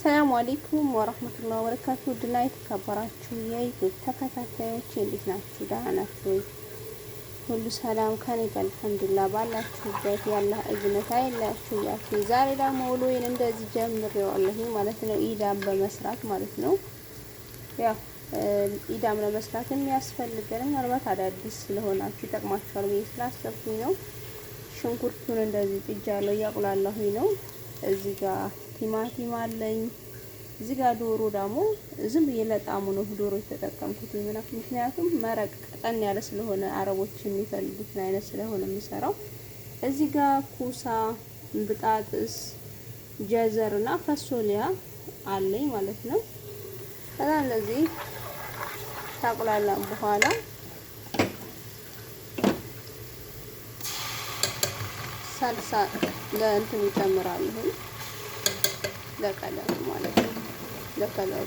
ሰላም አለይኩም ወራህመቱላሂ ወበረካቱ። ድና የተከበራችሁ የዩቲዩብ ተከታታዮች እንዴት ናችሁ? ደህና ናችሁ ወይ? ሁሉ ሰላም ከኔ ጋር አልሐምዱሊላህ። ባላችሁበት ያላህ እዝነት አይለያችሁ እያልኩኝ ዛሬ ደግሞ ውሎዬን እንደዚህ ጀምሬዋለሁ ማለት ነው። ኢዳም በመስራት ማለት ነው። ያው ኢዳም ለመስራት የሚያስፈልገን ምናልባት አዳዲስ ስለሆናችሁ ይጠቅማችኋል ብዬ ስላሰብኩኝ ነው። ሽንኩርቱን እንደዚህ ጥጃለሁ፣ እያቁላለሁኝ ነው። እዚህ ጋር ቲማቲም አለኝ። እዚህ ጋር ዶሮ ደግሞ ዝም ብዬ ለጣሙ ነው ዶሮ የተጠቀምኩት። ምክንያቱም መረቅ ቀጠን ያለ ስለሆነ አረቦች የሚፈልጉትን አይነት ስለሆነ የምሰራው። እዚህ ጋር ኩሳ፣ ብጣጥስ፣ ጀዘር እና ፈሶሊያ አለኝ ማለት ነው። ከዛ እነዚህ ታቁላላም በኋላ ሳልሳ ለእንትኑ እጨምራለሁ፣ ለቀለሙ ማለት ነው። ለከለሩ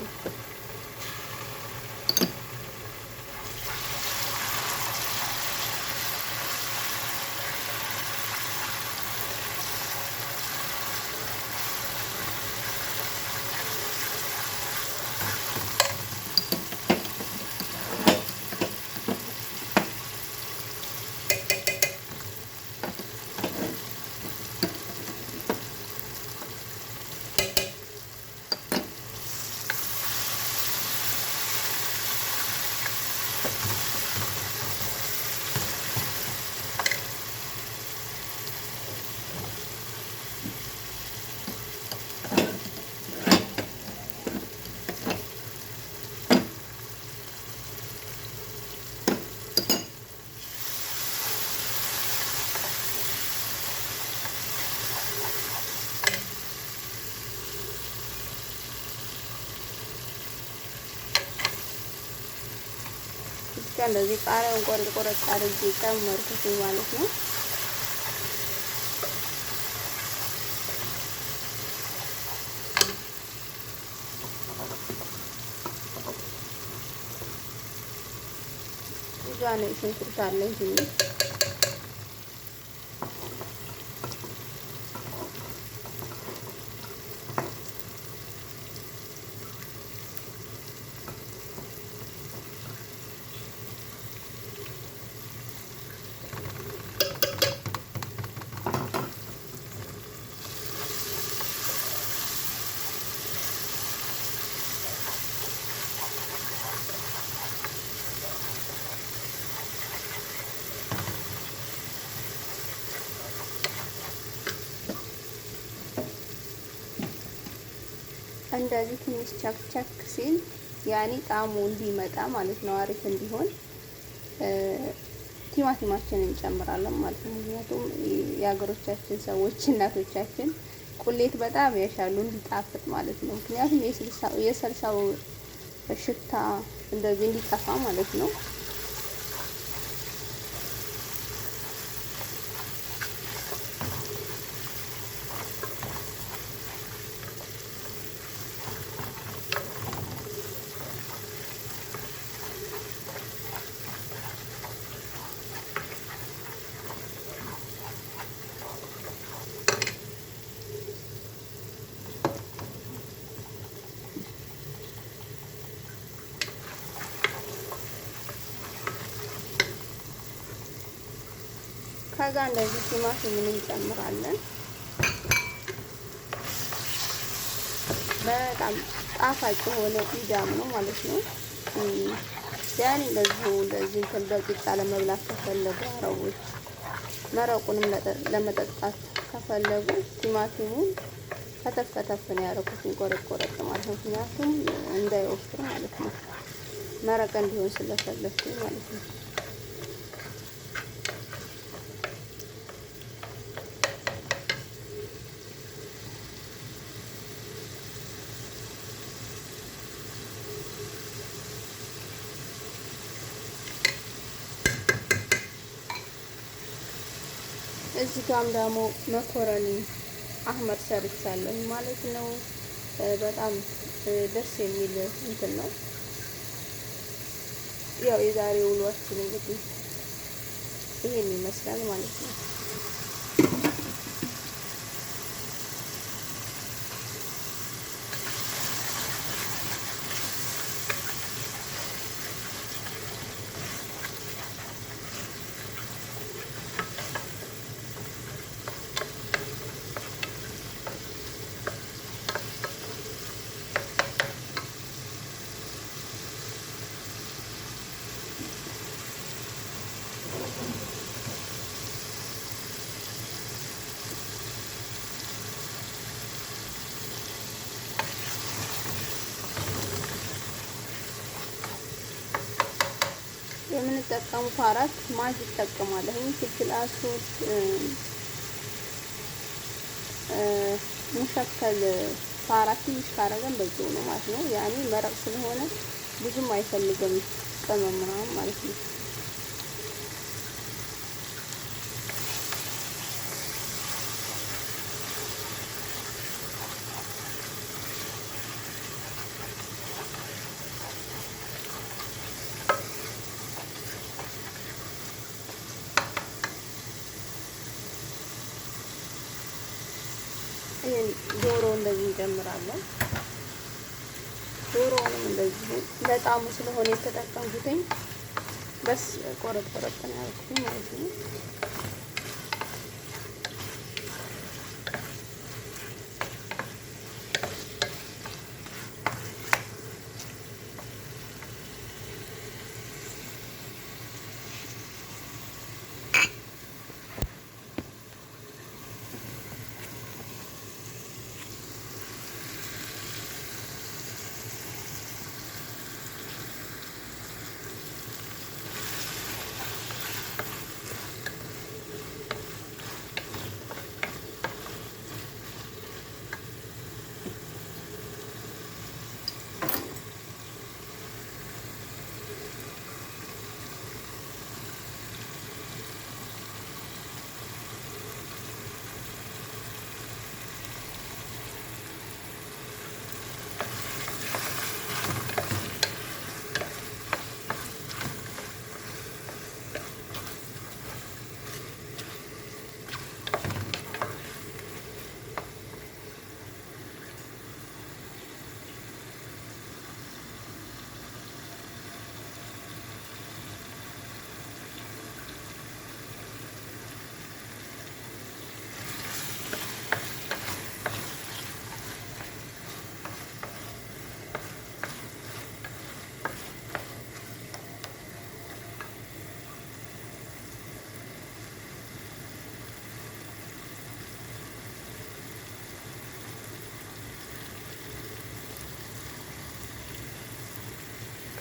እንደዚህ ቃሪያውን ቆረጥ አድርጌ ጨመርኩት ማለት ነው። ዛኔ ሽንኩርት አለኝ ትንሽ እንደዚህ ትንሽ ቸክ ሲል ያኔ ጣዕሙ እንዲመጣ ማለት ነው፣ አሪፍ እንዲሆን ቲማቲማችንን እንጨምራለን ማለት ነው። ምክንያቱም የሀገሮቻችን ሰዎች እናቶቻችን ቁሌት በጣም ያሻሉ እንዲጣፍጥ ማለት ነው። ምክንያቱም የሰልሳው ሽታ እንደዚህ እንዲጠፋ ማለት ነው። ከዛ እንደዚህ ቲማቲምን እንጨምራለን። በጣም ጣፋጭ የሆነ ኢዳም ነው ማለት ነው። ያኔ እንደዚህ እንትን በቂጣ ለመብላት ከፈለጉ አረቦች መረቁንም ለመጠጣት ከፈለጉ ቲማቲሙን ከተፍ ነው ያደረኩትን ቆረጥ ማለት ነው። ምክንያቱም እንዳይወፍር ማለት ነው፣ መረቅ እንዲሆን ስለፈለኩ ማለት ነው። እዚህ ጋርም ደግሞ መኮረኒ አህመድ ሰርቻለሁ ማለት ነው። በጣም ደስ የሚል እንትን ነው። ያው የዛሬ ውሏችን እንግዲህ ይሄን ይመስላል ማለት ነው። የምንጠቀሙ ፓራት ማጅ ይጠቀማለሁ። ፍልፍል አስወድ ሙሸከል ፓራት ትንሽ ካረገን በቂ ነው ማለት ነው። ያኔ መረቅ ስለሆነ ብዙም አይፈልግም ቅመም ምናምን ማለት ነው። ዶሮ እንደዚህ እንጨምራለን። ዶሮውንም እንደዚህ ለጣሙ ስለሆነ የተጠቀምኩትኝ በስ ቆረጥ ቆረጥ ነው ያልኩት ማለት ነው።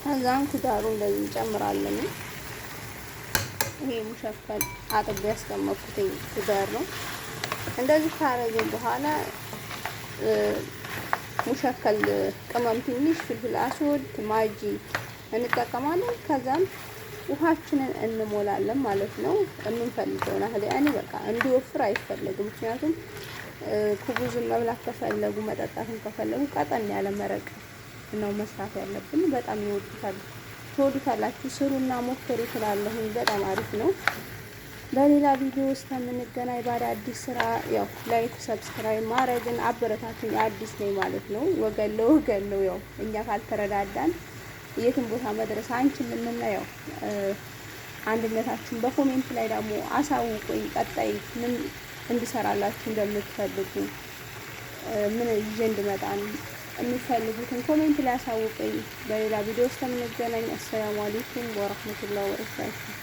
ከዛም ኩዳሩ እንደዚህ እንጨምራለን። ይሄ ሙሸከል አጥቤ ያስቀመጥኩት ኩዳር ነው። እንደዚህ ካረግን በኋላ ሙሸከል ቅመም ትንሽ ፍልፍል አስወድ ማጂ እንጠቀማለን። ከዛም ውሃችንን እንሞላለን ማለት ነው። የምንፈልገውን ያህል ያኔ በቃ እንዲወፍር አይፈለግም። ምክንያቱም ኩቡዝን መብላት ከፈለጉ መጠጣትን ከፈለጉ ቀጠን ያለ መረቅ ነው መስራት ያለብን። በጣም ይወዱታል፣ ትወዱታላችሁ። ስሩና ሞክሩ ትላለሁ። በጣም አሪፍ ነው። በሌላ ቪዲዮ ውስጥ የምንገናኝ በአዲስ ስራ። ያው ላይክ ሰብስክራይብ ማድረግን አበረታቱኝ። አዲስ ነኝ ማለት ነው። ወገን ለወገን ነው። ያው እኛ ካልተረዳዳን የትም ቦታ መድረስ አንችልምና ያው አንድነታችን በኮሜንት ላይ ደግሞ አሳውቁኝ። ቀጣይ ምን እንድሰራላችሁ እንደምትፈልጉ ምን ይዤ እንድመጣን የምትፈልጉትን ኮሜንት ላይ አሳውቁኝ። በሌላ ቪዲዮ ውስጥ የምንገናኝ። አሰላሙ አለይኩም ወራህመቱላሂ ወበረካቱሁ።